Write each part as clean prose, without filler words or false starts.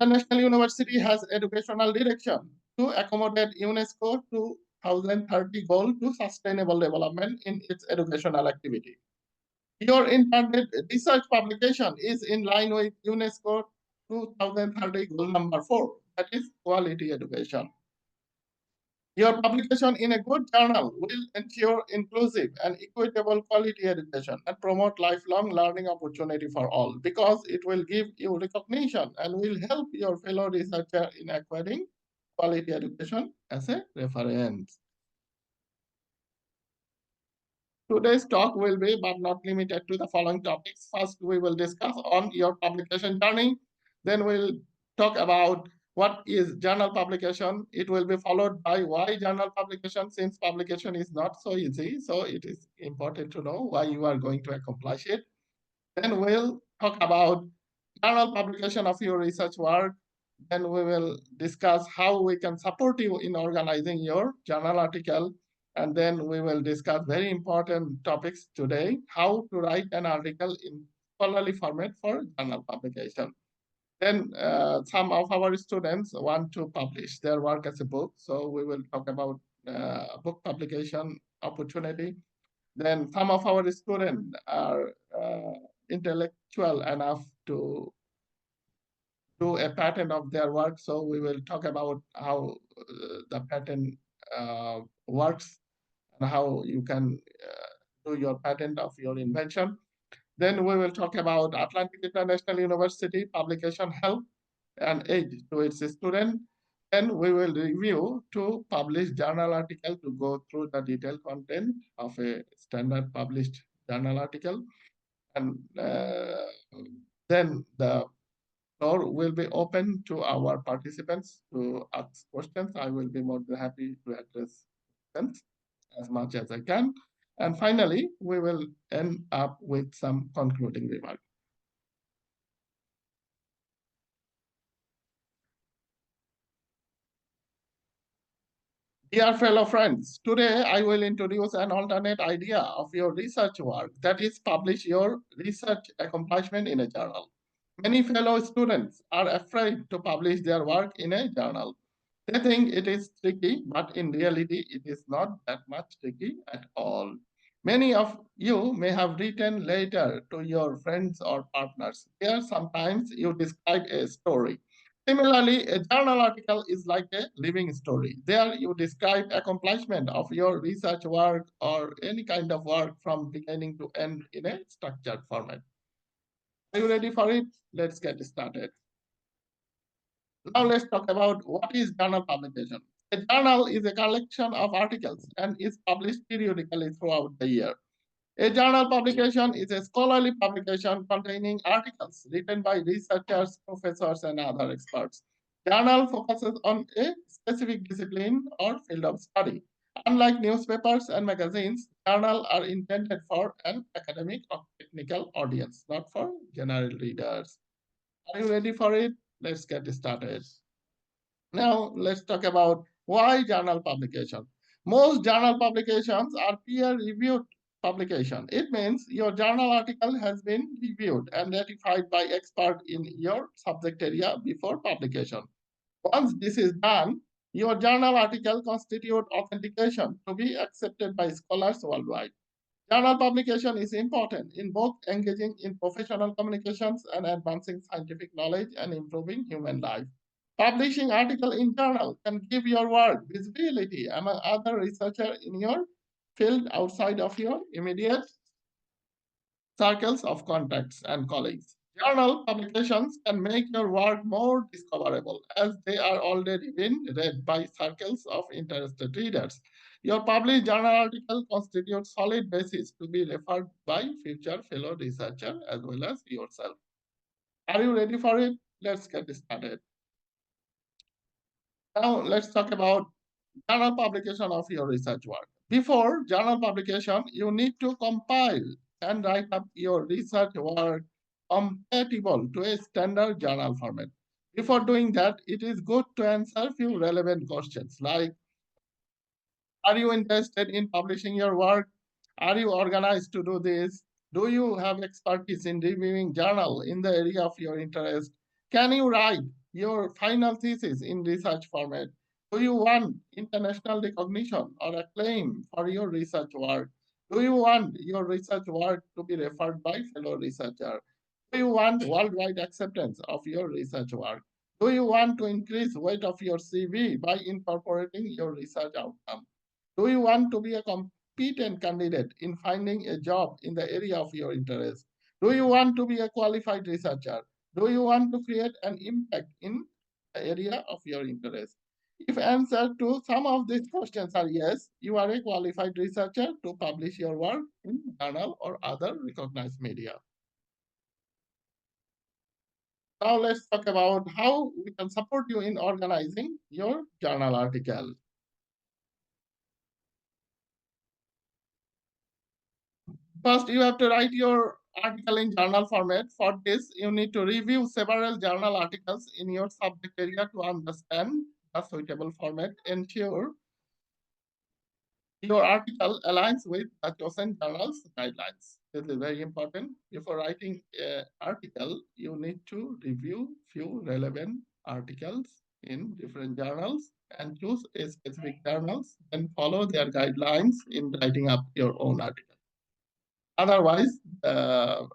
International University has educational direction to accommodate UNESCO 2030 goal to sustainable development in its educational activity. Your intended research publication is in line with UNESCO 2030 goal number 4, that is quality education. Your publication in a good journal will ensure inclusive and equitable quality education and promote lifelong learning opportunity for all, because it will give you recognition and will help your fellow researcher in acquiring quality education as a reference. Today's talk will be, but not limited to, the following topics. First, we will discuss on your publication journey. Then we'll talk about what is journal publication. It will be followed by why journal publication, since publication is not so easy. So it is important to know why you are going to accomplish it. Then we'll talk about journal publication of your research work. Then we will discuss how we can support you in organizing your journal article. And then we will discuss very important topics today, how to write an article in scholarly format for journal publication. Then some of our students want to publish their work as a book. So we will talk about book publication opportunity. Then some of our students are intellectual enough to do a pattern of their work. So we will talk about how the pattern works and how you can do your patent of your invention. Then we will talk about Atlantic International University publication help and aid to its student. Then we will review to publish journal article to go through the detailed content of a standard published journal article. And then the floor will be open to our participants to ask questions. I will be more than happy to address questions as much as I can. And finally, we will end up with some concluding remarks. Dear fellow friends, today I will introduce an alternate idea of your research work, that is, publish your research accomplishment in a journal. Many fellow students are afraid to publish their work in a journal. They think it is tricky, but in reality, it is not that much tricky at all. Many of you may have written later to your friends or partners. Here, sometimes you describe a story. Similarly, a journal article is like a living story. There you describe accomplishment of your research work or any kind of work from beginning to end in a structured format. Are you ready for it? Let's get started. Now let's talk about what is journal publication. A journal is a collection of articles and is published periodically throughout the year. A journal publication is a scholarly publication containing articles written by researchers, professors, and other experts. Journal focuses on a specific discipline or field of study. Unlike newspapers and magazines, journals are intended for an academic or technical audience, not for general readers. Are you ready for it? Let's get started. Now, let's talk about why journal publication. Most journal publications are peer-reviewed publication. It means your journal article has been reviewed and ratified by experts in your subject area before publication. Once this is done, your journal article constitutes authentication to be accepted by scholars worldwide. Journal publication is important in both engaging in professional communications and advancing scientific knowledge and improving human life. Publishing article in journal can give your work visibility among other researchers in your field outside of your immediate circles of contacts and colleagues. Journal publications can make your work more discoverable as they are already been read by circles of interested readers. Your published journal article constitutes solid basis to be referred by future fellow researchers as well as yourself. Are you ready for it? Let's get started. Now let's talk about journal publication of your research work. Before journal publication, you need to compile and write up your research work compatible to a standard journal format. Before doing that, it is good to answer few relevant questions like, are you interested in publishing your work? Are you organized to do this? Do you have expertise in reviewing journal in the area of your interest? Can you write your final thesis in research format? Do you want international recognition or acclaim for your research work? Do you want your research work to be referred by fellow researchers? Do you want worldwide acceptance of your research work? Do you want to increase weight of your CV by incorporating your research outcome? Do you want to be a competent candidate in finding a job in the area of your interest? Do you want to be a qualified researcher? Do you want to create an impact in the area of your interest? If answer to some of these questions are yes, you are a qualified researcher to publish your work in journal or other recognized media. Now let's talk about how we can support you in organizing your journal article. First, you have to write your article in journal format. For this, you need to review several journal articles in your subject area to understand a suitable format. Ensure your article aligns with the chosen journal's guidelines. This is very important. Before writing an article, you need to review few relevant articles in different journals and choose a specific journals and follow their guidelines in writing up your own article. Otherwise,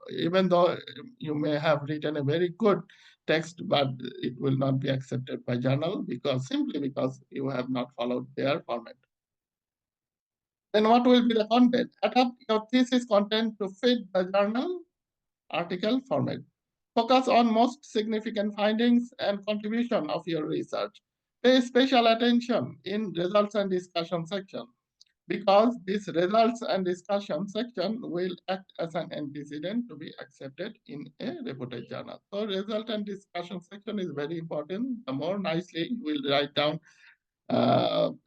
even though you may have written a very good text, but it will not be accepted by journal because simply because you have not followed their format. Then what will be the content? Adapt your thesis content to fit the journal article format. Focus on most significant findings and contribution of your research. Pay special attention in results and discussion section because this results and discussion section will act as an antecedent to be accepted in a reputed journal. So result and discussion section is very important. The more nicely you will write down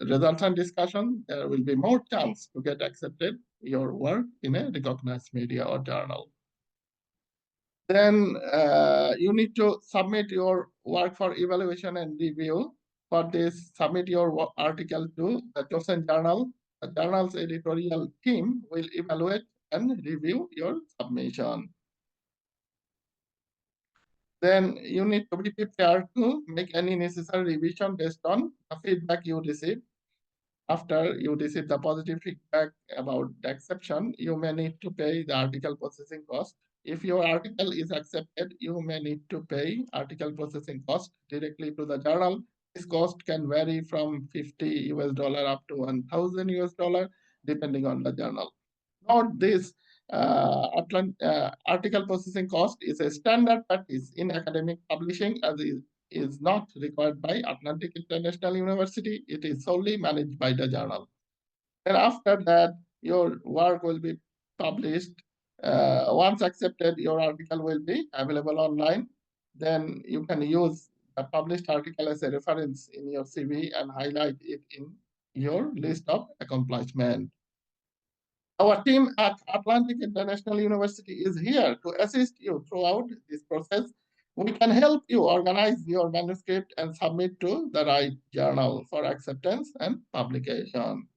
results and discussion, there will be more chance to get accepted your work in a recognized media or journal. Then you need to submit your work for evaluation and review. For this, submit your article to the chosen journal. The journal's editorial team will evaluate and review your submission. Then you need to be prepared to make any necessary revision based on the feedback you receive. After you receive the positive feedback about the exception, you may need to pay the article processing cost. If your article is accepted, you may need to pay article processing cost directly to the journal. This cost can vary from 50 US dollar up to 1,000 US dollar, depending on the journal. Note this article processing cost is a standard practice in academic publishing as is not required by Atlantic International University. It is solely managed by the journal. And after that, your work will be published. Once accepted, your article will be available online. Then you can use the published article as a reference in your CV and highlight it in your list of accomplishments. Our team at Atlantic International University is here to assist you throughout this process. We can help you organize your manuscript and submit to the right journal for acceptance and publication.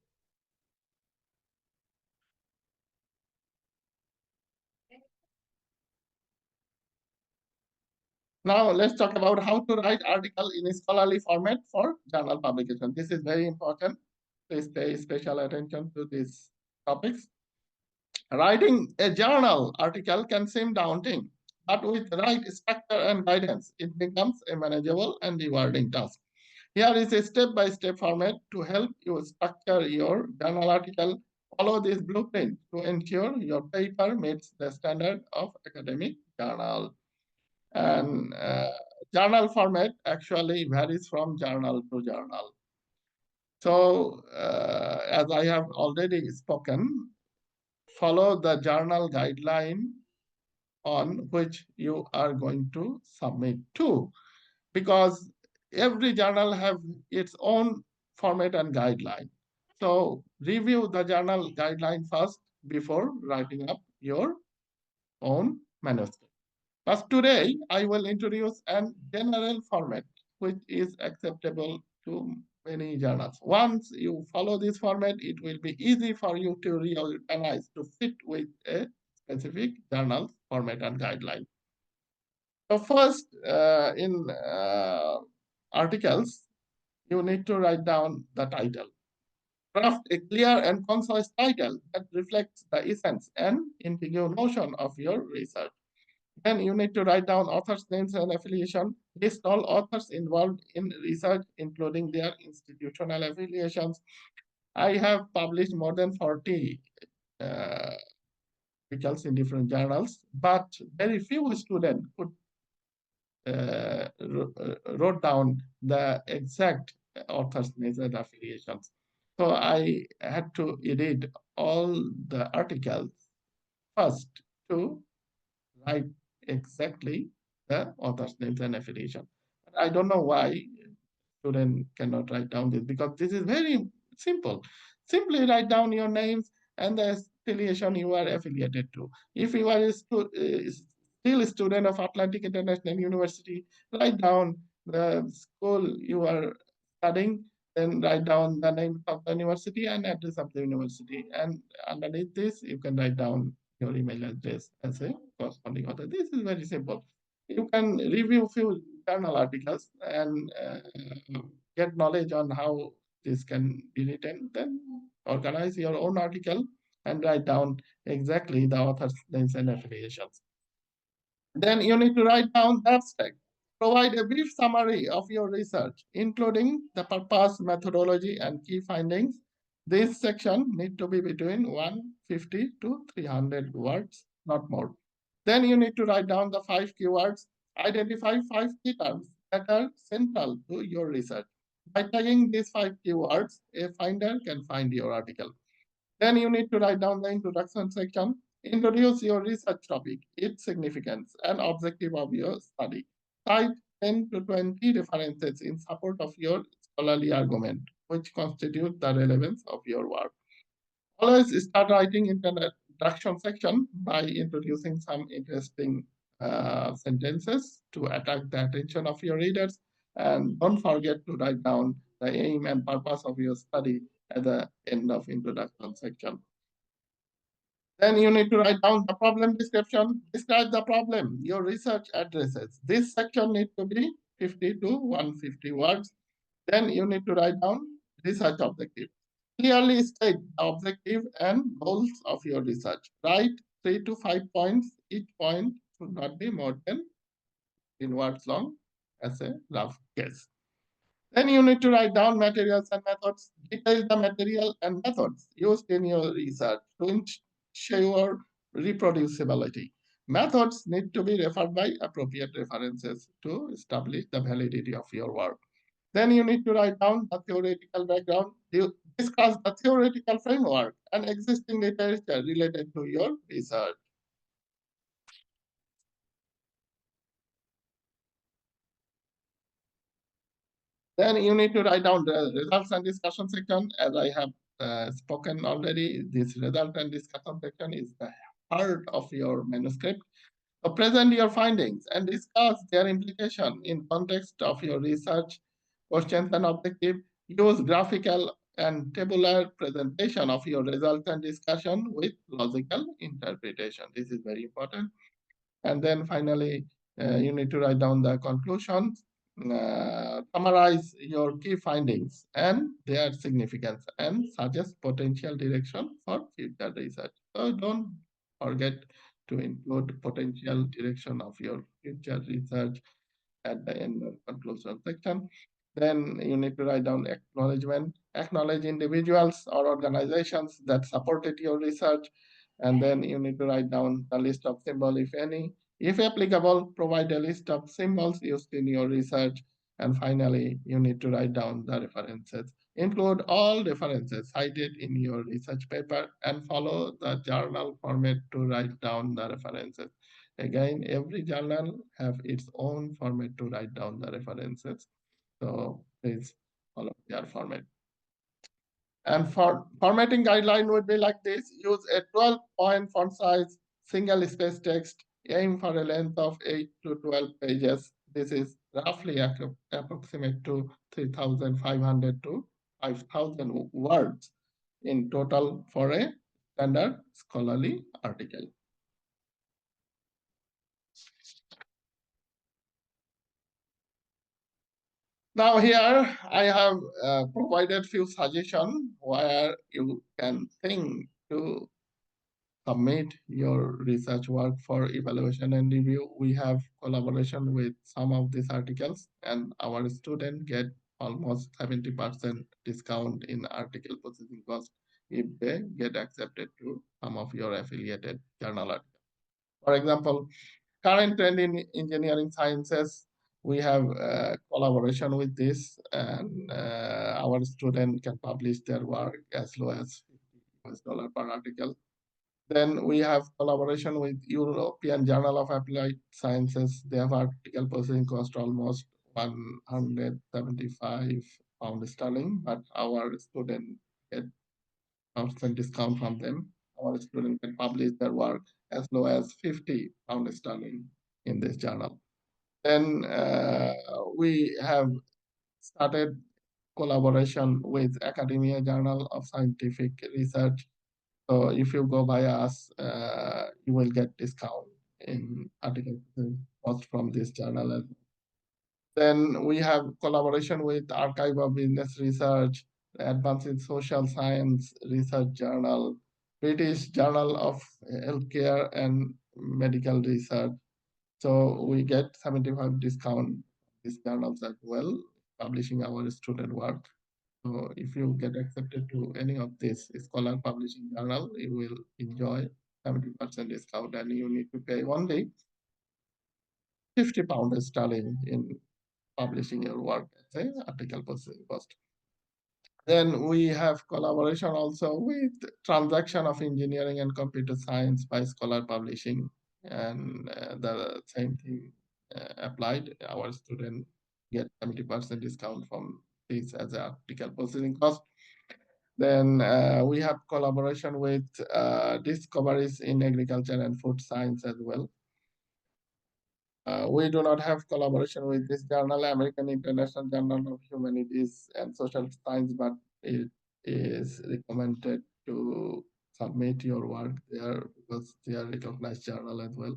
Now let's talk about how to write article in a scholarly format for journal publication. This is very important. Please pay special attention to these topics. Writing a journal article can seem daunting, but with the right structure and guidance, it becomes a manageable and rewarding task. Here is a step-by-step format to help you structure your journal article. Follow this blueprint to ensure your paper meets the standard of academic journal. And journal format actually varies from journal to journal. So as I have already spoken, follow the journal guideline on which you are going to submit to, because every journal have its own format and guideline. So review the journal guideline first before writing up your own manuscript. But today I will introduce an general format which is acceptable to many journals. Once you follow this format, it will be easy for you to reorganize to fit with a specific journal format and guideline. So first, in articles, you need to write down the title. Craft a clear and concise title that reflects the essence and integral notion of your research. Then you need to write down authors' names and affiliation. List all authors involved in research, including their institutional affiliations. I have published more than 40 uh, articles in different journals, but very few students could wrote down the exact author's names and affiliations. So I had to edit all the articles first to write exactly the author's names and affiliation. I don't know why student cannot write down this, because this is very simple. Simply write down your names and the affiliation you are affiliated to. If you are still a student of Atlantic International University, write down the school you are studying, then write down the name of the university and address of the university. And underneath this, you can write down your email address as a corresponding author. This is very simple. You can review few journal articles and get knowledge on how this can be written. Then organize your own article and write down exactly the author's names and affiliations. Then you need to write down the abstract. Provide a brief summary of your research, including the purpose, methodology, and key findings. This section need to be between 150 to 300 words, not more. Then you need to write down the 5 keywords. Identify 5 key terms that are central to your research. By tagging these 5 keywords, a finder can find your article. Then you need to write down the introduction section. Introduce your research topic, its significance, and objective of your study. Cite 10 to 20 references in support of your scholarly argument, which constitute the relevance of your work. Always start writing in the introduction section by introducing some interesting sentences to attract the attention of your readers. And don't forget to write down the aim and purpose of your study at the end of introduction section. Then you need to write down the problem description. Describe the problem your research addresses. This section needs to be 50 to 150 words. Then you need to write down research objective. Clearly state the objective and goals of your research. Write 3 to 5 points. Each point should not be more than 10 words long as a rough guess. Then you need to write down materials and methods. Detail the material and methods used in your research to ensure reproducibility. Methods need to be referred by appropriate references to establish the validity of your work. Then you need to write down the theoretical background. You discuss the theoretical framework and existing literature related to your research. Then you need to write down the results and discussion section. As I have spoken already, this result and discussion section is the heart of your manuscript. So present your findings and discuss their implication in context of your research, questions and objective. Use graphical and tabular presentation of your results and discussion with logical interpretation. This is very important. And then finally, you need to write down the conclusions, summarize your key findings and their significance, and suggest potential direction for future research. So don't forget to include potential direction of your future research at the end of conclusion section. Then you need to write down acknowledgement, acknowledge individuals or organizations that supported your research. And then you need to write down the list of symbols, if any. If applicable, provide a list of symbols used in your research. And finally, you need to write down the references. Include all references cited in your research paper and follow the journal format to write down the references. Again, every journal have its own format to write down the references. So please follow their format. And for formatting guideline would be like this: use a 12-point font size, single space text, aim for a length of 8 to 12 pages. This is roughly approximate to 3,500 to 5,000 words in total for a standard scholarly article. Now here I have provided few suggestions where you can think to submit your research work for evaluation and review. We have collaboration with some of these articles, and our student get almost 70% discount in article processing cost if they get accepted to some of your affiliated journal articles. For example, current trend in engineering sciences, we have collaboration with this, and our student can publish their work as low as $50 per article. Then we have collaboration with European Journal of Applied Sciences. They have article processing cost almost 175 pound sterling, but our student get constant discount from them. Our student can publish their work as low as 50 pound sterling in this journal. Then we have started collaboration with Academia Journal of Scientific Research. So if you go by us, you will get discount in article cost from this journal. And then we have collaboration with Archive of Business Research, Advanced in Social Science Research Journal, British Journal of Healthcare and Medical Research. So we get 75 discount these journals as well, publishing our student work. So if you get accepted to any of this scholar publishing journal, you will enjoy 70% discount, and you need to pay only 50 pounds sterling in publishing your work as an article processing cost. Then we have collaboration also with Transaction of Engineering and Computer Science by Scholar Publishing, and the same thing applied. Our student get 70% discount from this as an article processing cost. Then we have collaboration with Discoveries in Agriculture and Food Science as well. We do not have collaboration with this journal, American International Journal of Humanities and Social Science, but it is recommended to submit your work there because they are recognized journal as well.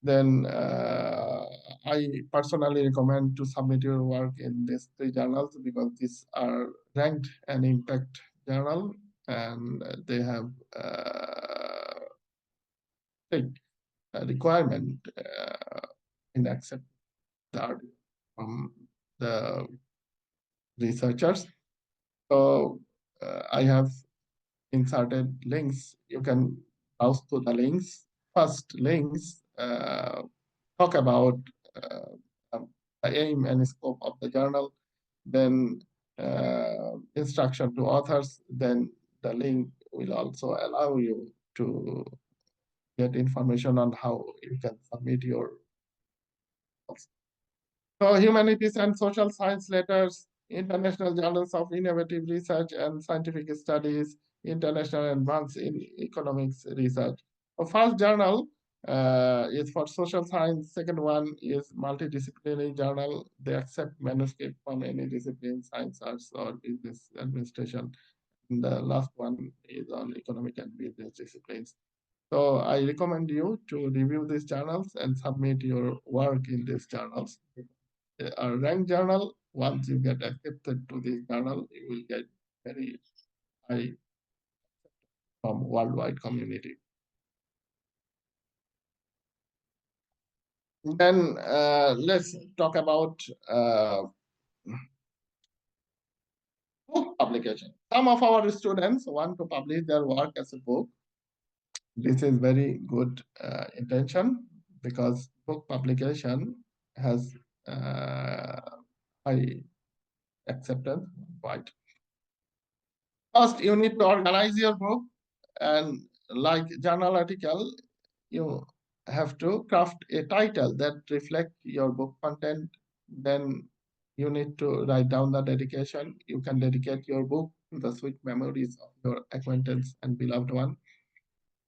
Then I personally recommend to submit your work in these three journals because these are ranked and impact journal, and they have strict requirement in accept the article from the researchers. So I have inserted links. You can browse to the links. First links talk about the aim and scope of the journal, then instruction to authors, then the link will also allow you to get information on how you can submit your. So humanities and social science letters, international journals of innovative research and scientific studies, international advance in economics research. The first journal is for social science. Second one is multidisciplinary journal. They accept manuscript from any discipline, science, arts, or business administration. And the last one is on economic and business disciplines. So I recommend you to review these journals and submit your work in these journals. A ranked journal, once you get accepted to this journal, you will get very high from worldwide community. Then let's talk about book publication. Some of our students want to publish their work as a book. This is very good intention because book publication has high acceptance, right? First, you need to organize your book, and like journal article, you have to craft a title that reflect your book content. Then you need to write down the dedication. You can dedicate your book to the sweet memories of your acquaintance and beloved one.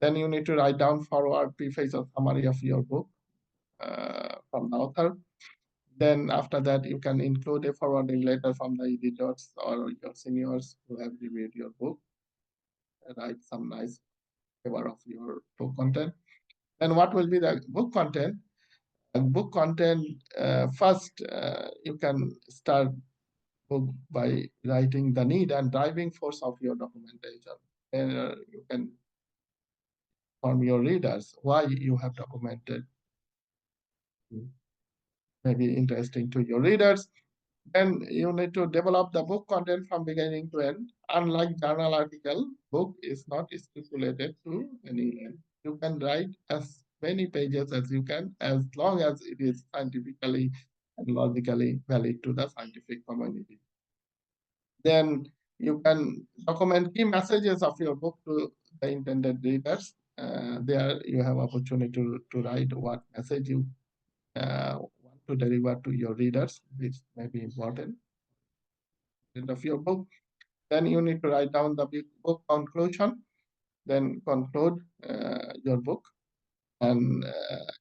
Then you need to write down forward, preface, or summary of your book from the author. Then after that, you can include a forwarding letter from the editors or your seniors who have reviewed your book. Write some nice favor of your book content. Then what will be the book content? book content, first you can start book by writing the need and driving force of your documentation. And you can inform your readers why you have documented, maybe interesting to your readers. Then you need to develop the book content from beginning to end. Unlike journal article, book is not stipulated to any length. You can write as many pages as you can, as long as it is scientifically and logically valid to the scientific community. Then you can document key messages of your book to the intended readers. There you have opportunity to write what message you want to deliver to your readers, which may be important of your book. Then you need to write down the book conclusion, then conclude your book. And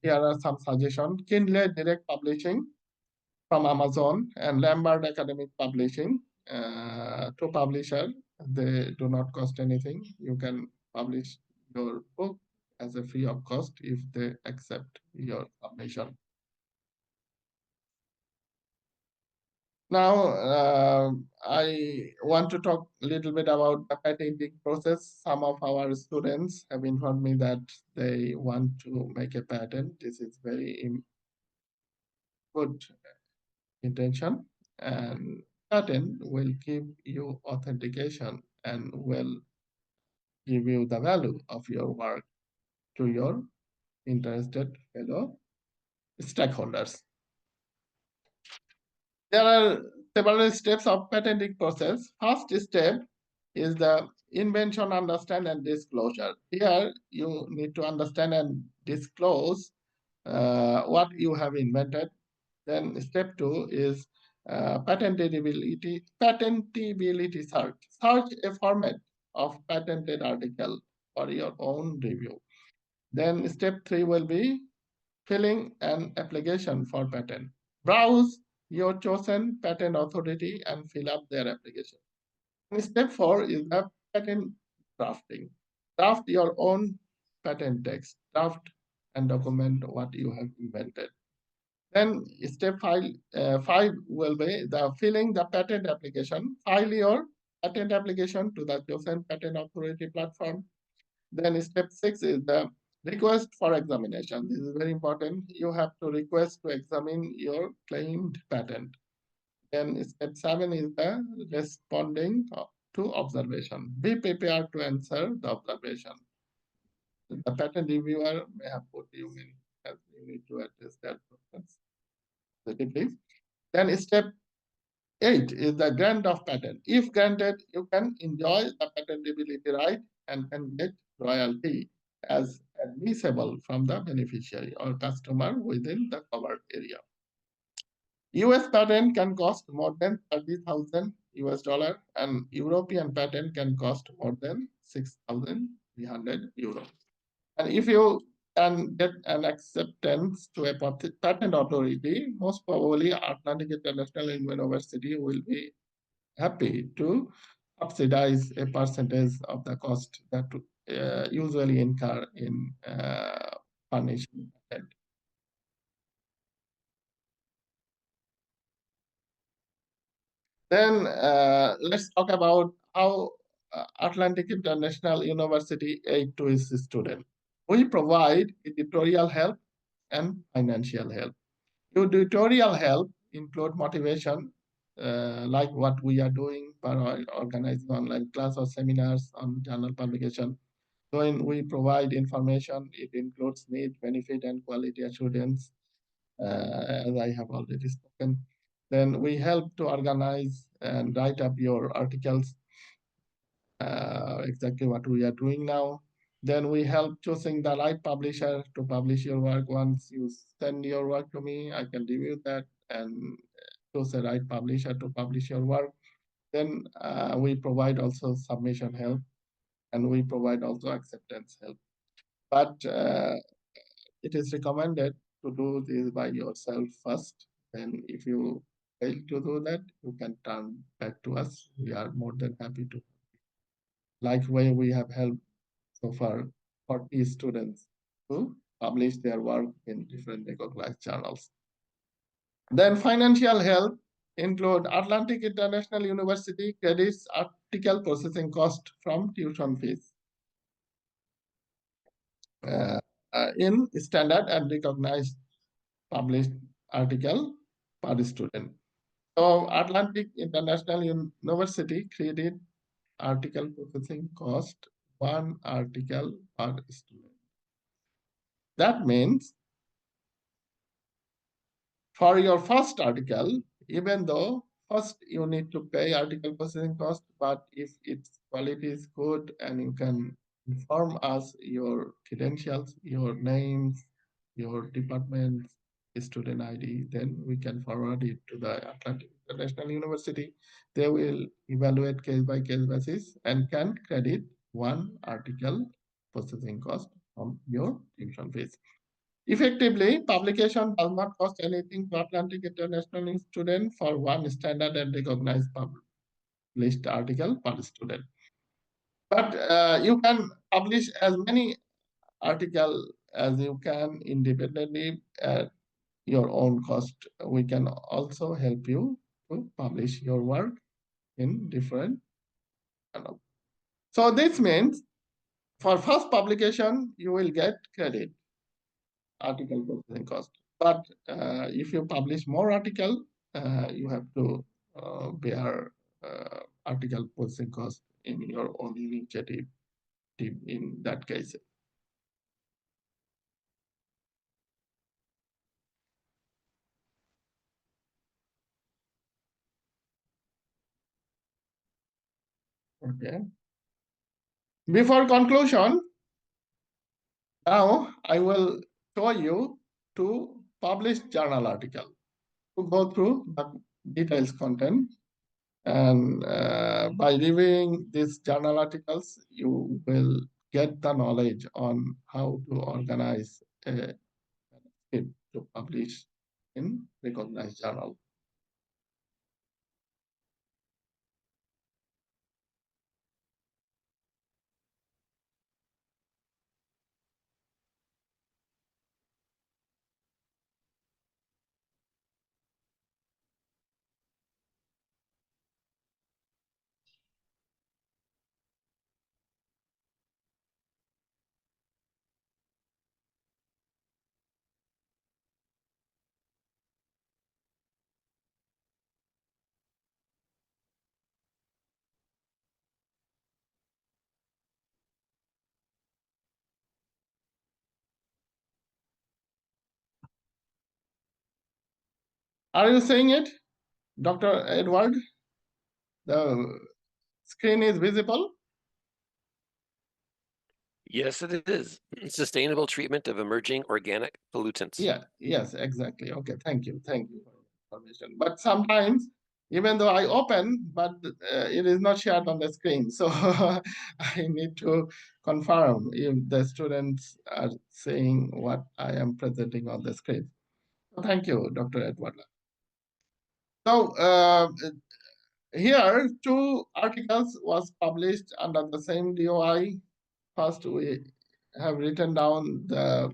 here are some suggestions. Kindle Direct Publishing from Amazon and Lambert Academic Publishing, to publisher. They do not cost anything. You can publish your book as a free of cost if they accept your submission. Now, I want to talk a little bit about the patenting process. Some of our students have informed me that they want to make a patent. This is very good intention, and patent will give you authentication and will give you the value of your work to your interested fellow stakeholders. There are several steps of patenting process. First step is the invention, understand, and disclosure. Here you need to understand and disclose what you have invented. Then step two is patentability search. Search a format of patented article for your own review. Then step three will be filing an application for patent. Browse your chosen patent authority and fill up their application. And step four is the patent drafting. Draft your own patent text. Draft and document what you have invented. Then step five will be the filling the patent application. File your patent application to the chosen patent authority platform. Then step six is the request for examination. This is very important. You have to request to examine your claimed patent. Then step seven is the responding to observation. Be prepared to answer the observation. The patent reviewer may have put you in, as you need to address that positively. Then step 8 is the grant of patent. If granted, you can enjoy the patentability right and can get royalty as admissible from the beneficiary or customer within the covered area. US patent can cost more than 30,000 US dollar, and European patent can cost more than 6,300 euros. And if you can get an acceptance to a patent authority, most probably Atlantic International University will be happy to subsidize a percentage of the cost that usually incur in furnishing patent. Then let's talk about how Atlantic International University aid to its students. We provide editorial help and financial help. Editorial help include motivation, like what we are doing by organizing online class or seminars on journal publication. When we provide information, it includes need, benefit, and quality assurance, as I have already spoken. Then we help to organize and write up your articles, exactly what we are doing now. Then we help choosing the right publisher to publish your work. Once you send your work to me, I can review that and choose the right publisher to publish your work. Then we provide also submission help, and we provide also acceptance help. But it is recommended to do this by yourself first. And if you fail to do that, you can turn back to us. We are more than happy to. Like way we have helped so far 40 students to publish their work in different recognized journals. Then financial help include Atlantic International University credits article processing cost from tuition fees in standard and recognized published article per student. So Atlantic International University credit article processing cost one article per student. That means for your first article, even though first you need to pay article processing cost, but if its quality is good and you can inform us your credentials, your names, your department, student ID, then we can forward it to the Atlantic International University. They will evaluate case by case basis and can credit one article processing cost from your tuition fees. Effectively, publication does not cost anything to Atlantic International student for one standard and recognized published article per student. But you can publish as many articles as you can independently at your own cost. We can also help you to publish your work in different channels. So this means for first publication, you will get credit article processing cost. But if you publish more article, you have to bear article processing cost in your own initiative in that case. Okay. Before conclusion, now I will show you two published journal article to go through the details content. And by reviewing these journal articles, you will get the knowledge on how to organize a manuscript to publish in recognized journal. Are you seeing it, Dr. Edward? The screen is visible? Yes, it is. Sustainable treatment of emerging organic pollutants. Yeah, yes, exactly. Okay, thank you. Thank you for the information. But sometimes, even though I open, but it is not shared on the screen. So I need to confirm if the students are seeing what I am presenting on the screen. Thank you, Dr. Edward. So here, two articles was published under the same DOI. First, we have written down the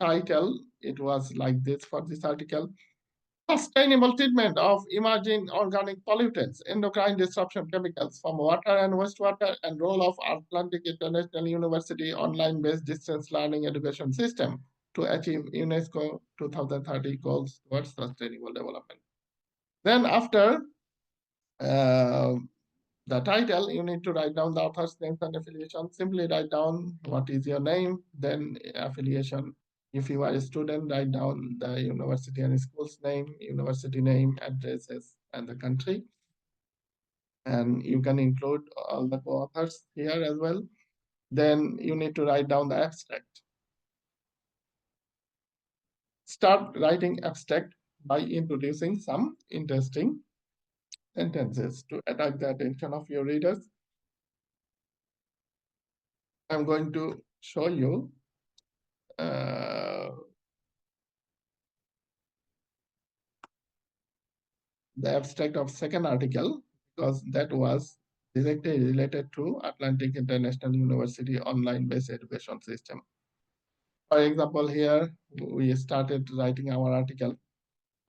title. It was like this for this article. Sustainable treatment of emerging organic pollutants, endocrine disruption chemicals from water and wastewater, and role of Atlantic International University online-based distance learning education system to achieve UNESCO 2030 goals towards sustainable development. Then after the title, you need to write down the author's name and affiliation. Simply write down what is your name, then affiliation. If you are a student, write down the university and school's name, university name, addresses, and the country. And you can include all the co-authors here as well. Then you need to write down the abstract. Start writing abstract by introducing some interesting sentences to attract the attention of your readers. I'm going to show you the abstract of second article because that was directly related to Atlantic International University online-based education system. For example, here we started writing our article.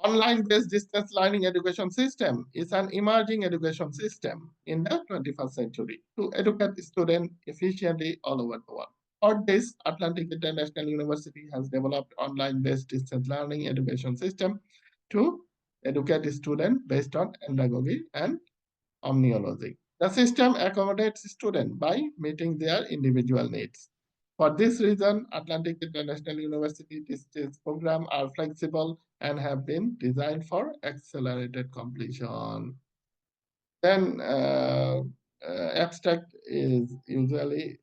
Online-based distance learning education system is an emerging education system in the 21st century to educate students efficiently all over the world. For this, Atlantic International University has developed online-based distance learning education system to educate students based on andragogy and omniology. The system accommodates students by meeting their individual needs. For this reason, Atlantic International University distance programs are flexible and have been designed for accelerated completion. Then abstract is usually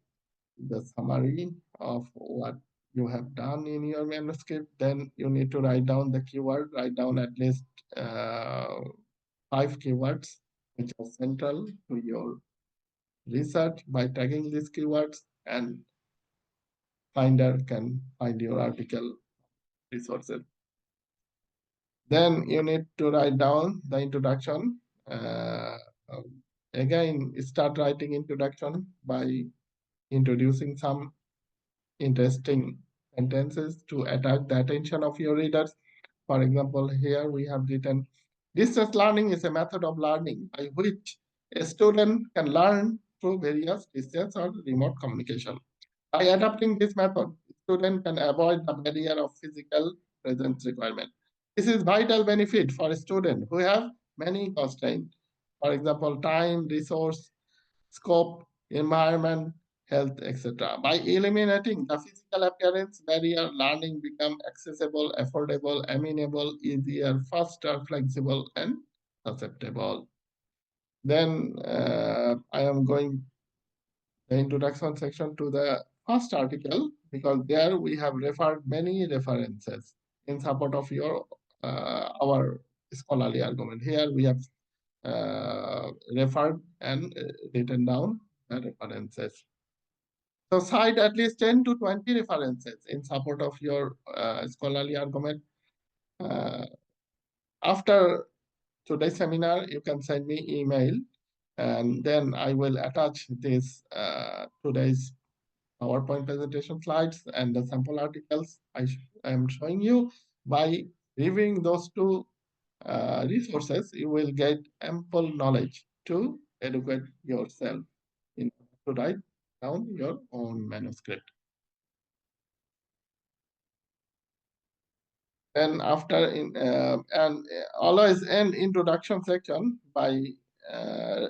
the summary of what you have done in your manuscript. Then you need to write down the keyword, write down at least uh, 5 keywords which are central to your research. By tagging these keywords, and finder can find your article resources. Then you need to write down the introduction. Again, start writing introduction by introducing some interesting sentences to attract the attention of your readers. For example, here we have written, distance learning is a method of learning by which a student can learn through various distance or remote communication. By adopting this method, students can avoid the barrier of physical presence requirement. This is vital benefit for students who have many constraints. For example, time, resource, scope, environment, health, etc. By eliminating the physical appearance barrier, learning becomes accessible, affordable, amenable, easier, faster, flexible, and acceptable. Then I am going the introduction section to the first article because there we have referred many references in support of your our scholarly argument. Here we have referred and written down the references. So cite at least 10 to 20 references in support of your scholarly argument. Uh, After today's seminar, you can send me email and then I will attach this today's PowerPoint presentation slides and the sample articles I am showing you. By reviewing those two resources, you will get ample knowledge to educate yourself in to write down your own manuscript. Then after always end introduction section by uh,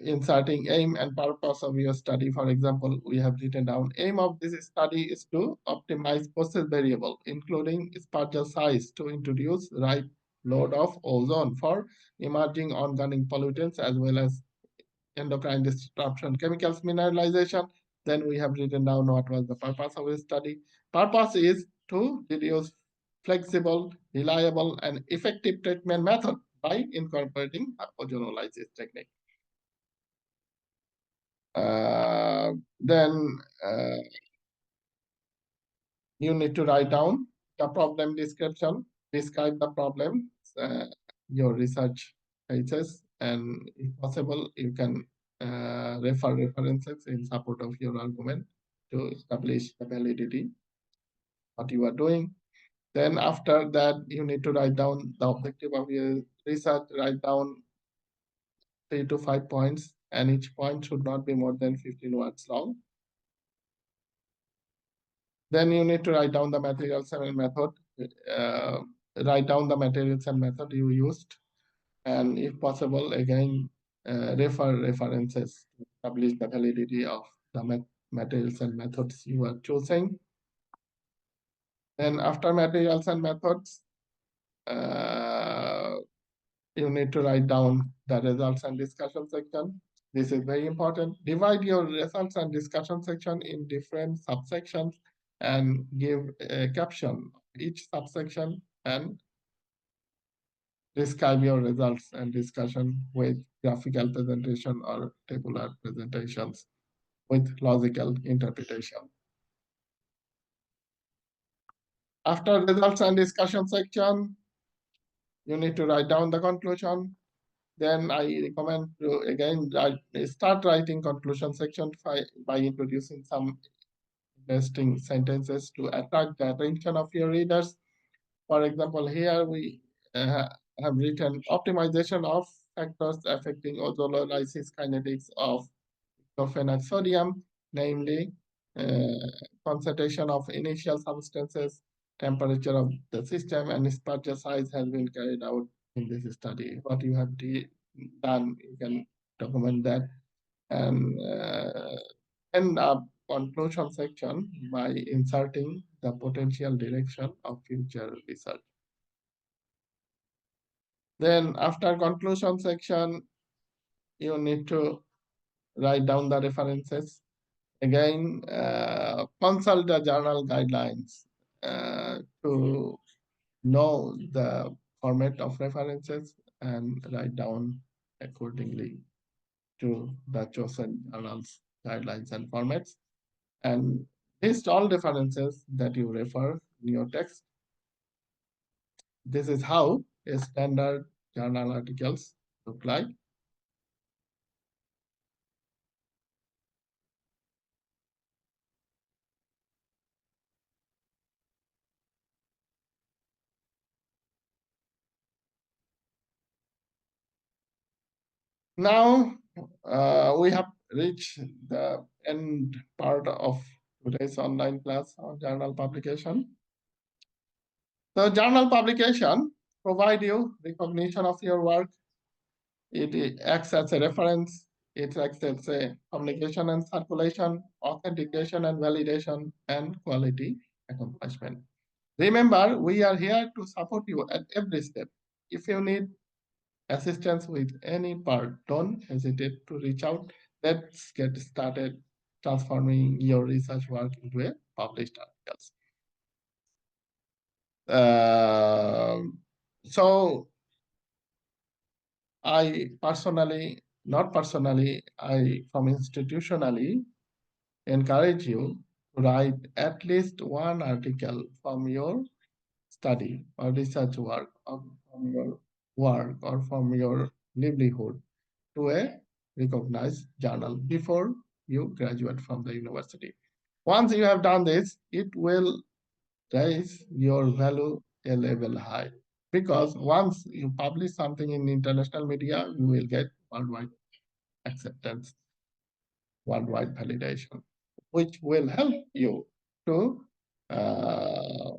inserting aim and purpose of your study. For example, we have written down aim of this study is to optimize process variable, including spatial size to introduce right load of ozone for emerging organic pollutants as well as endocrine disruption, chemicals mineralization. Then we have written down what was the purpose of the study. Purpose is to reduce flexible, reliable, and effective treatment method by incorporating ozonolysis technique. Then you need to write down the problem description, describe the problem, your research cases, and if possible, you can refer references in support of your argument to establish the validity what you are doing. Then after that, you need to write down the objective of your research, write down 3 to 5 points, and each point should not be more than 15 words long. Then you need to write down the materials and method, uh, write down the materials and method you used, and if possible, again, refer references to establish the validity of the materials and methods you are choosing. Then after materials and methods, uh, you need to write down the results and discussion section. This is very important. Divide your results and discussion section in different subsections and give a caption each subsection and describe your results and discussion with graphical presentation or tabular presentations with logical interpretation. After results and discussion section, you need to write down the conclusion. Then I recommend to again start writing conclusion section by introducing some nesting sentences to attract the attention of your readers. For example, here we have written optimization of factors affecting ozonolysis kinetics of diclofenac sodium, namely concentration of initial substances, temperature of the system, and spatula size has been carried out in this study. What you have done, you can document that and end up conclusion section by inserting the potential direction of future research. Then after conclusion section, you need to write down the references. Again, consult the journal guidelines to know the format of references and write down accordingly to the chosen journals guidelines and formats. And list all references that you refer in your text. This is how a standard journal articles look like. Now we have reached the end part of today's online class on journal publication. The journal publication provide you recognition of your work. It acts as a reference. It acts as a communication and circulation, authentication and validation, and quality accomplishment. Remember, we are here to support you at every step. If you need assistance with any part, don't hesitate to reach out. Let's get started transforming your research work into a published articles. So I personally, not personally, I from institutionally encourage you to write at least one article from your study or research work, or from your work, or from your livelihood to a recognized journal before you graduate from the university. Once you have done this, it will raise your value a level high. Because once you publish something in international media, you will get worldwide acceptance, worldwide validation, which will help you to uh,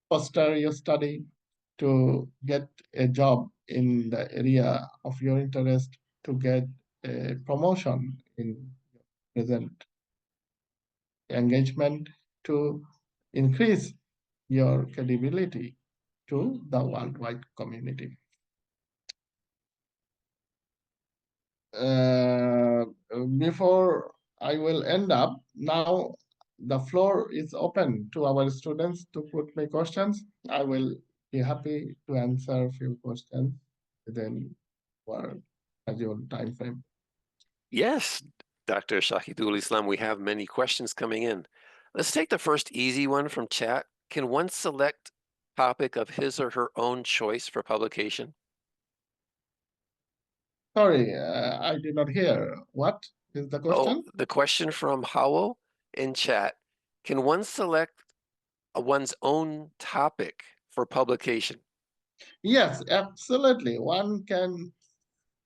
foster your study, to get a job in the area of your interest, to get a promotion in present engagement, to increase your credibility to the worldwide community. Uh, Before I will end up, now the floor is open to our students to put me questions. I will be happy to answer a few questions within our scheduled time frame. Yes, Dr. Shahidul Islam, we have many questions coming in. Let's take the first easy one from chat. Can one select topic of his or her own choice for publication? Sorry, I did not hear. What is the Oh, question? the question from Howell in chat. Can one select one's own topic for publication? Yes, absolutely. One can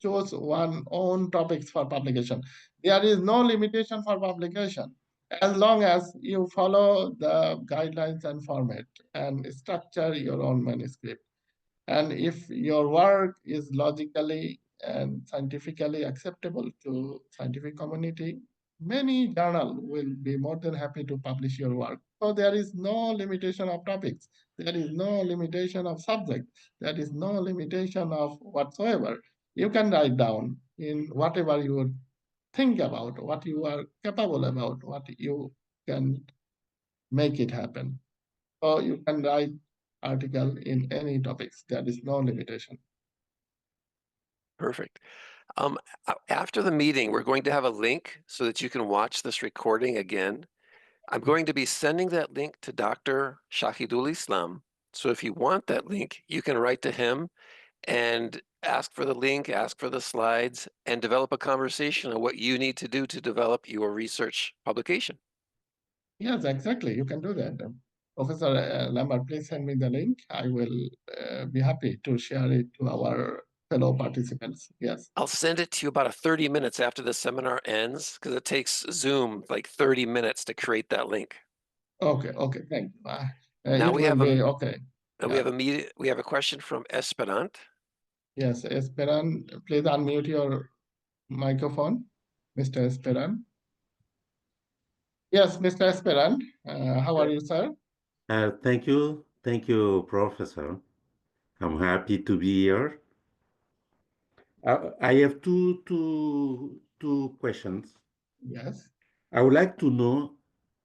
choose one own topics for publication. There is no limitation for publication as long as you follow the guidelines and format and structure your own manuscript. And if your work is logically and scientifically acceptable to scientific community, many journal will be more than happy to publish your work. So there is no limitation of topics. There is no limitation of subject. There is no limitation of whatsoever. You can write down in whatever you think about, what you are capable about, what you can make it happen. So you can write article in any topics. There is no limitation. Perfect. After the meeting, we're going to have a link so that you can watch this recording again. I'm going to be sending that link to Dr. Shahidul Islam. So if you want that link, you can write to him and ask for the link, ask for the slides, and develop a conversation on what you need to do to develop your research publication. Yes, exactly. You can do that. Professor Lambert, please send me the link. I will be happy to share it to our fellow participants. Yes. I'll send it to you about 30 minutes after the seminar ends because it takes Zoom like 30 minutes to create that link. Okay. Okay. Thank you. Now It will be okay. we Yeah. have a question from Esperant. Yes. Esperan, please unmute your microphone, Mr. Esperan. Yes, Mr. Esperan. How are you, sir? Thank you, Professor. I'm happy to be here. I have two questions. Yes. I would like to know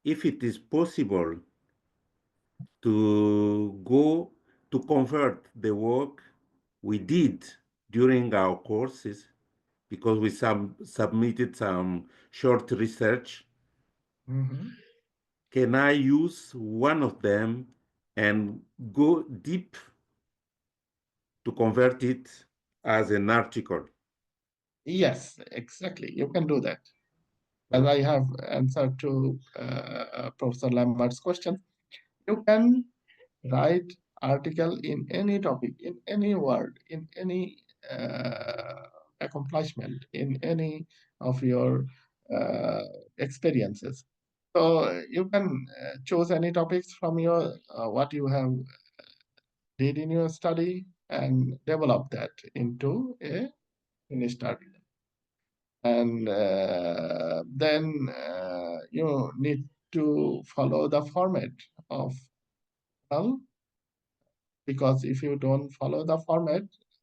if it is possible to go to convert the work we did during our courses because we submitted some short research. Mhm. Can I use one of them and go deep to convert it as an article? Yes, exactly. You can do that. As Okay. I have answered to Professor Lambert's question, you can write article in any topic, in any word, in any accomplishment, in any of your uh, experiences. So you can choose any topics from your what you have did in your study and develop that into a finished article. And then you need to follow the format of well, because if you don't follow the format,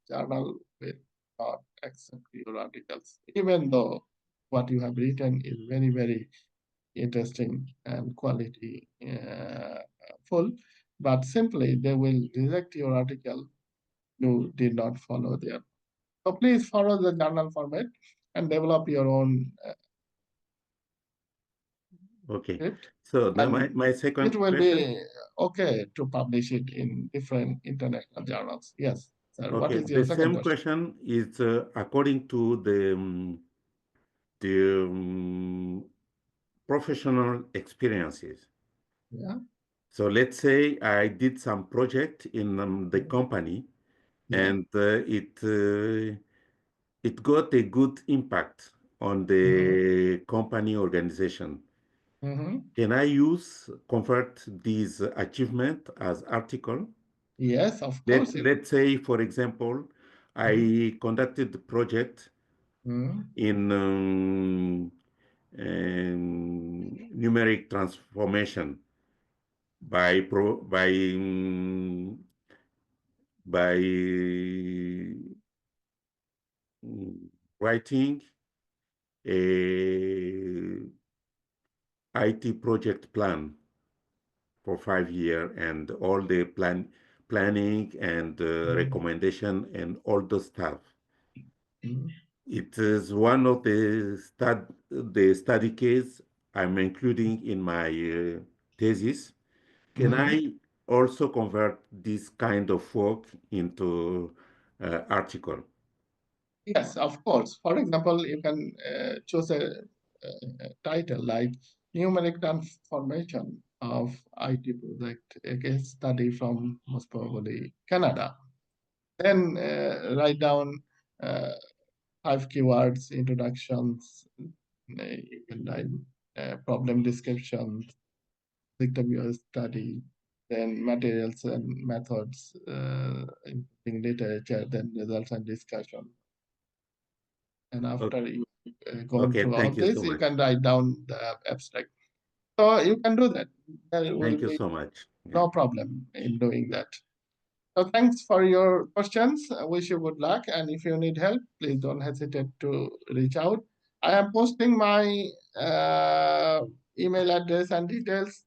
journal will not accept your articles, even though what you have written is very, very interesting and quality full, but simply they will reject your article. You did not follow their. So please follow the journal format and develop your own Okay. script, So now and my it second will question. be okay to publish it in different international journals. Yes, sir. What Okay, is your the second same question? question is according to the professional experiences. Yeah. So let's say I did some project in the Mhm. company Yeah. and it got a good impact on Hmm. the company organization. Hmm. Can I use convert this achievement as article? Yes, of course. Let's say, for example, I conducted the project Mhm. in numeric transformation by writing a IT project plan for 5 year and all the planning and Mhm. recommendation and all the stuff. Mhm. It is one of the study case I'm including in my thesis. Can Mhm. I also convert this kind of work into article? Yes, of course. For example, you can choose a title like Numeric Transformation of IT Project, a case study from most probably Canada. Then write down uh, 5 keywords, introductions, you can write problem descriptions, your study, then materials and methods, including literature, then results and discussion. And O- after you gone Okay, through all thank you this, so you much. can write down the abstract. So you can do that. There will Thank you be so much. Yeah. no problem in doing that. So thanks for your questions. I wish you good luck. And if you need help, please don't hesitate to reach out. I am posting my email address and details.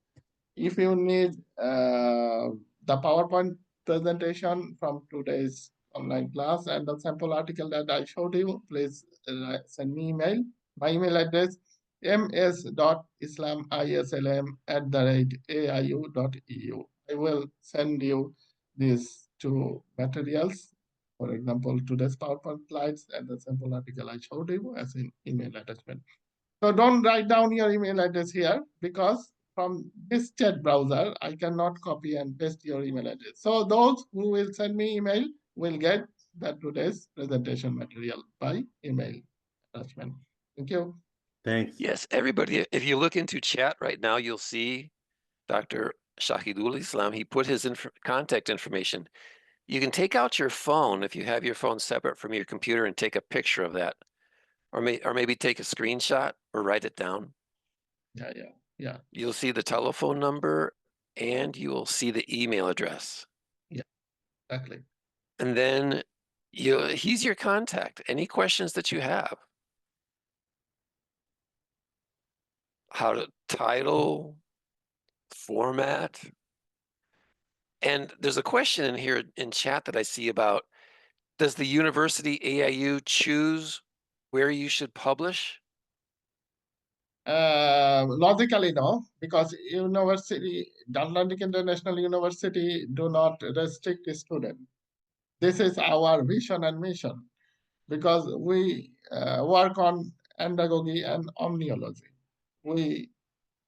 If you need the PowerPoint presentation from today's online class and the sample article that I showed you, please send me email. My email address ms.islamislam@aiu.eu. I will send you these two materials. For example, today's PowerPoint slides and the sample article I showed you as an email attachment. So don't write down your email address here because from this chat browser, I cannot copy and paste your email address. So those who will send me email will get that today's presentation material by email attachment. Thank you. Thanks. Yes, everybody, if you look into chat right now, you'll see Dr. Shahidul Islam. He put his contact information. You can take out your phone if you have your phone separate from your computer and take a picture of that, or maybe take a screenshot or write it down. Yeah. You'll see the telephone number and you will see the email address. Yeah, exactly. And then he's your contact. Any questions that you have? How to title, format. And there's a question in here in chat that I see about, does the university AIU choose where you should publish? Logically, no, because university, the Atlantic International University do not restrict student. This is our vision and mission, because we work on andragogy and omniology. We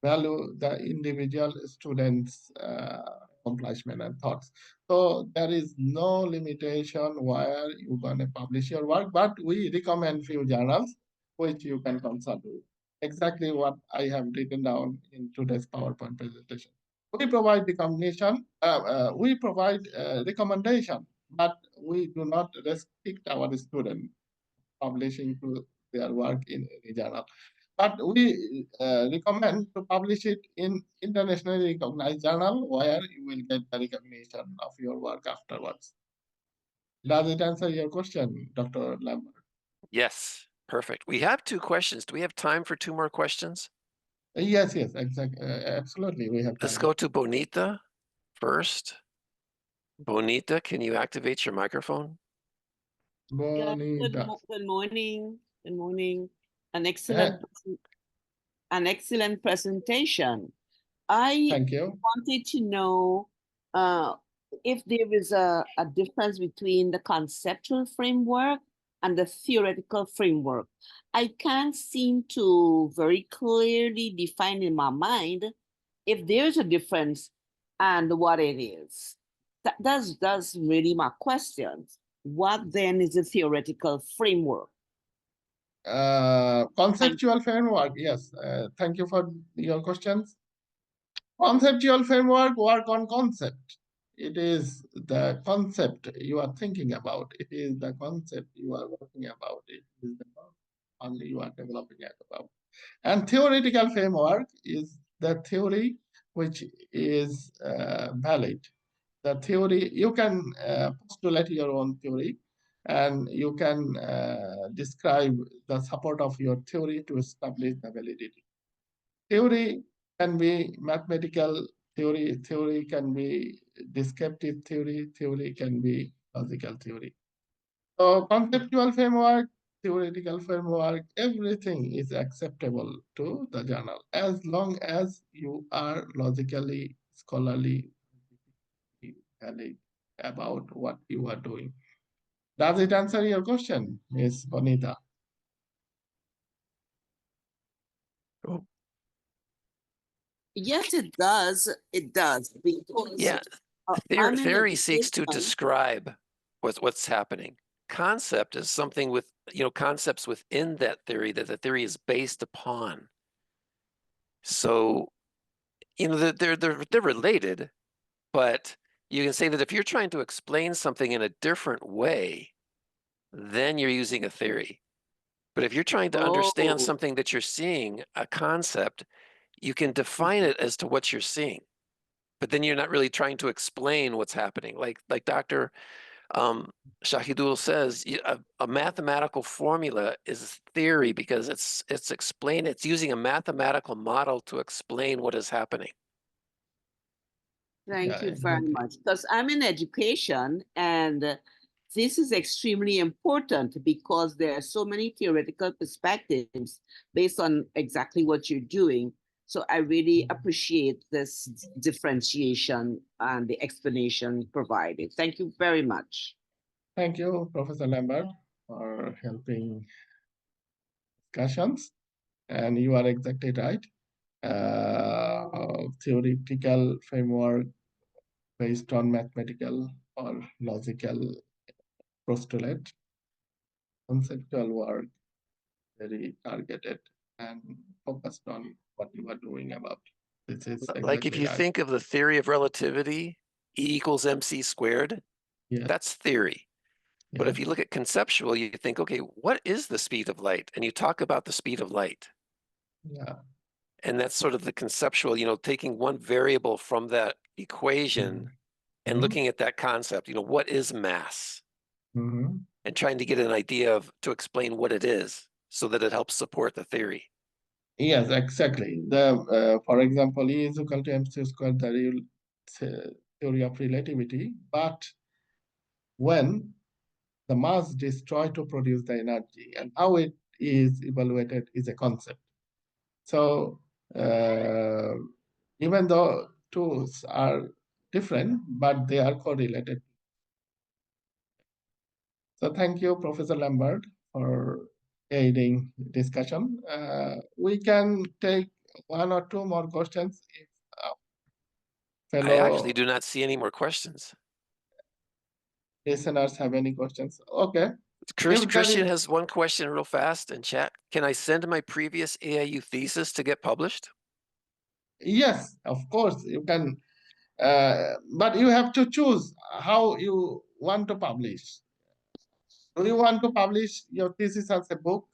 value the individual students' accomplishment and thoughts. So there is no limitation where you're going to publish your work, but we recommend few journals which you can consult with. Exactly what I have written down in today's PowerPoint presentation. We provide we provide recommendation, but we do not restrict our students publishing to their work in any journal. But we recommend to publish it in internationally recognized journal where you will get the recognition of your work afterwards. Does it answer your question, Dr. Lambert? Yes, perfect. We have 2 questions. Do we have time for 2 more questions? Yes, exactly. Absolutely, we have time. Let's go to Bonita first. Bonita, can you activate your microphone? Bonita. Good morning. Good morning. An excellent presentation. I Thank you. wanted to know if there is a difference between the conceptual framework and the theoretical framework. I can't seem to very clearly define in my mind if there's a difference and what it is. That's really my question. What then is the theoretical framework? Conceptual framework, yes. Thank you for your questions. Conceptual framework work on concept. It is the concept you are thinking about. It is the concept you are working about. It is the only you are developing about. And theoretical framework is the theory which is valid. The theory, you can postulate your own theory and you can describe the support of your theory to establish the validity. Theory can be mathematical theory can be descriptive theory can be logical theory. So conceptual framework, theoretical framework, everything is acceptable to the journal as long as you are logically, scholarly valid about what you are doing. Does it answer your question, Ms. Bonita? Oh. Yes, it does. It does. Because Yeah, theory seeks to describe what's happening. Concept is something with, concepts within that theory that the theory is based upon. So, they're related, but you can say that if you're trying to explain something in a different way, then you're using a theory. But if you're trying to understand something that you're seeing, a concept, you can define it as to what you're seeing. But then you're not really trying to explain what's happening. Like Dr. Shahidul says, a mathematical formula is theory because it's using a mathematical model to explain what is happening. Thank you very much. Because I'm in education and this is extremely important because there are so many theoretical perspectives based on exactly what you're doing. So I really appreciate this differentiation and the explanation provided. Thank you very much. Thank you, Professor Lambert, for helping discussions. And you are exactly right. theoretical framework based on mathematical or logical postulate, conceptual work, very targeted and focused on what you are doing about. This is Like if exactly you right. think of the theory of relativity, E equals mc squared, Yes, that's theory. But if yes, you look at conceptual, you think, okay, what is the speed of light? And you talk about the speed of light. yeah. And that's sort of the conceptual, taking one variable from that equation and Mhm. looking at that concept, what is mass? Mhm. And trying to get an idea to explain what it is so that it helps support the theory. Yes, exactly. For example, E is equal to mc squared, the real theory of relativity. But when the mass destroyed to produce the energy and how it is evaluated is a concept. So even though tools are different, but they are correlated. So thank you, Professor Lambert, for aiding discussion. We can take one or two more questions if I actually fellow do not see any more questions. listeners have any questions. Okay. If there Christian is, has one question real fast in chat. Can I send my previous AIU thesis to get published? yes, of course, you can, but you have to choose how you want to publish. Do you want to publish your thesis as a book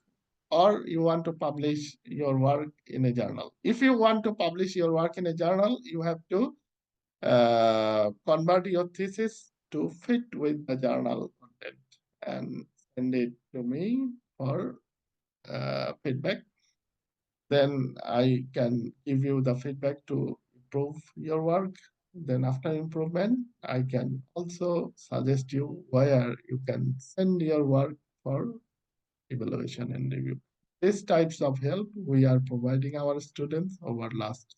or you want to publish your work in a journal? If you want to publish your work in a journal, you have to convert your thesis to fit with the journal content and send it to me for feedback. Then I can give you the feedback to improve your work. Then after improvement, I can also suggest you where you can send your work for evaluation and review. These types of help we are providing our students over last.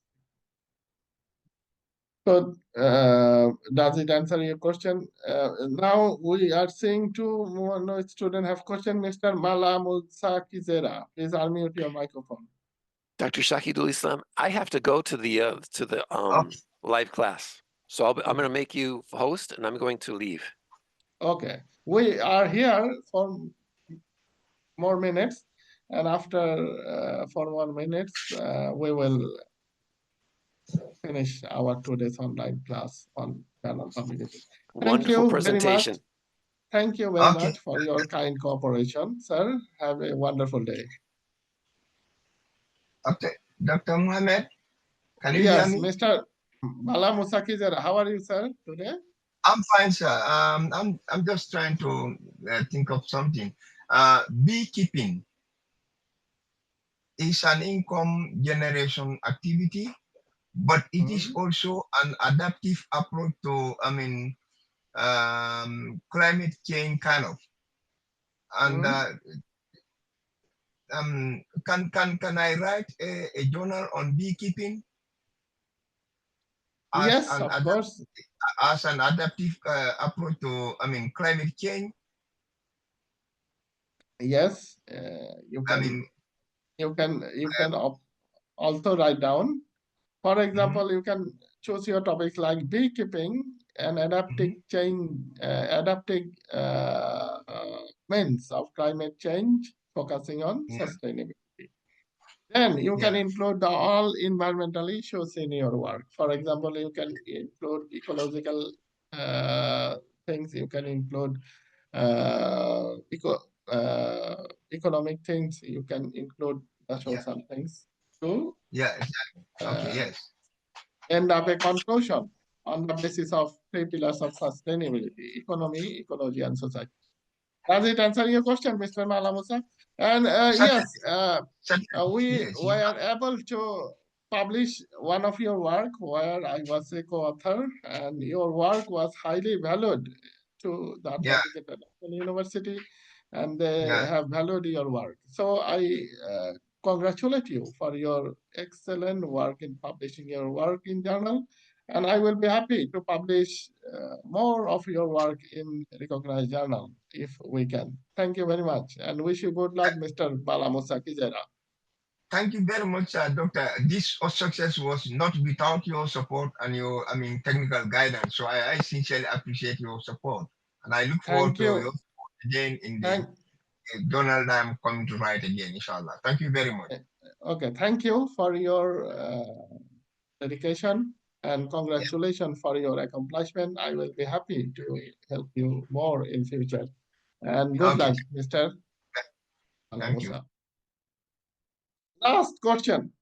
So does it answer your question? Now we are seeing two more students have question. Mr. Mala Kizera, please unmute your microphone. Dr. Shahidul Islam, I have to go to the Okay. live class. So I'm Okay. going to make you host and I'm going to leave. Okay, we are here for more minutes, and after 4 more minutes, we will finish our today's online class on journal publication. Thank Wonderful you very much. presentation. Thank you very Okay. much for your kind cooperation, sir. Have a wonderful day. Okay. Dr. Mohammed, can you hear Yes, me? Mr. Bala Musakizera, how are you, sir, today? I'm fine, sir. I'm just trying to think of something. Beekeeping is an income generation activity, but it is also an adaptive approach to, climate change kind of. And can I write a journal on beekeeping as Yes, an of course. adaptive approach to climate change? Yes, you I can mean, also write down. For mhm, example, you can choose your topics like beekeeping and mhm, adapting means of climate change, focusing on yeah, sustainability. Then you can yeah, include all environmental issues in your work. For example, you can include ecological things. You can include uh, eco, economic things. You can include the yeah, social things to yeah, exactly. Okay, uh, yes. end up a conclusion on the basis of three pillars of sustainability: economy, ecology, and society. Does it answer your question, Mr. Malamusa? And Certainly, yes, certainly, we yes. were able to publish one of your work where I was a co-author, and your work was highly valued to the Yeah, Antarctic International University, and they yeah, have valued your work. So I congratulate you for your excellent work in publishing your work in journal, and I will be happy to publish more of your work in recognized journal if we can. Thank you very much and wish you good luck, Mr. Balamusaki Jera. Thank you very much, Doctor. This success was not without your support and your, technical guidance. So I sincerely appreciate your support. And I look forward Thank to your you. support again in the Thank, journal that I'm coming to write again, inshallah. Thank you very much. okay, thank you for your dedication and Yeah. congratulations for your accomplishment. I will be happy to help you more in future. And good Okay. luck, Mr. Thank you. Alamusa. Last question.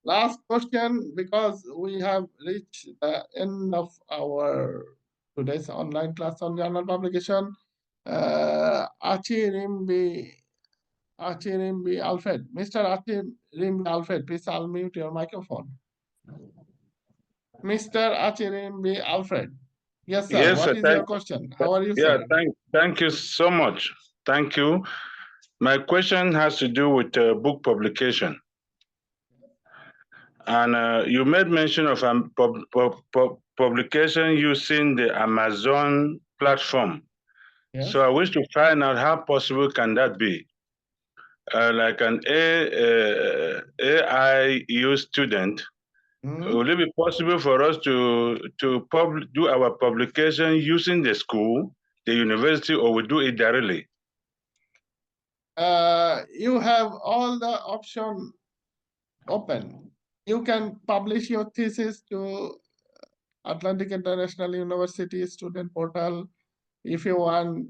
Last question, because we have reached the end of our today's online class on journal publication. Achirimbi Alfred. Mr. Achirimbi Alfred, please unmute your microphone. Mr. Achirimbi Alfred. Yes, sir. Yes, What sir. is your question? How are you, Yeah, sir? thank you so much. Thank you. My question has to do with book publication. And you made mention of publication using the Amazon platform. Yes. So I wish to find out how possible can that be? Like an AIU student, will it be possible for us to do our publication using the school, the university, or we do it directly? You have all the option open. You can publish your thesis to Atlantic International University Student Portal. If you want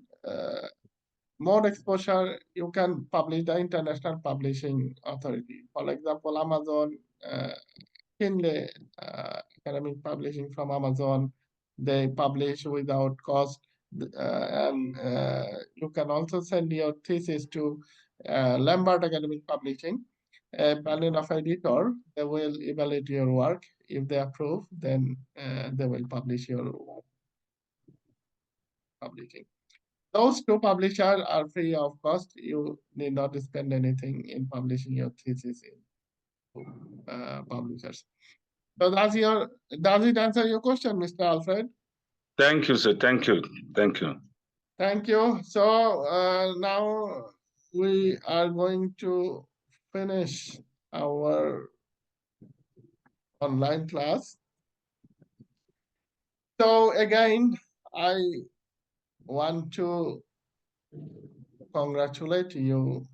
more exposure, you can publish the International Publishing Authority. For example, Amazon, Kindle, academic publishing from Amazon, they publish without cost. And you can also send your thesis to Lambert Academic Publishing, a panel of editor. They will evaluate your work. If they approve, then they will publish your work. Publishing. Those two publishers are free of cost. You need not spend anything in publishing your thesis in publishers. So does it answer your question, Mr. Alfred? Thank you, sir. Thank you. Thank you. Thank you. So now we are going to finish our online class. So again, I want to congratulate you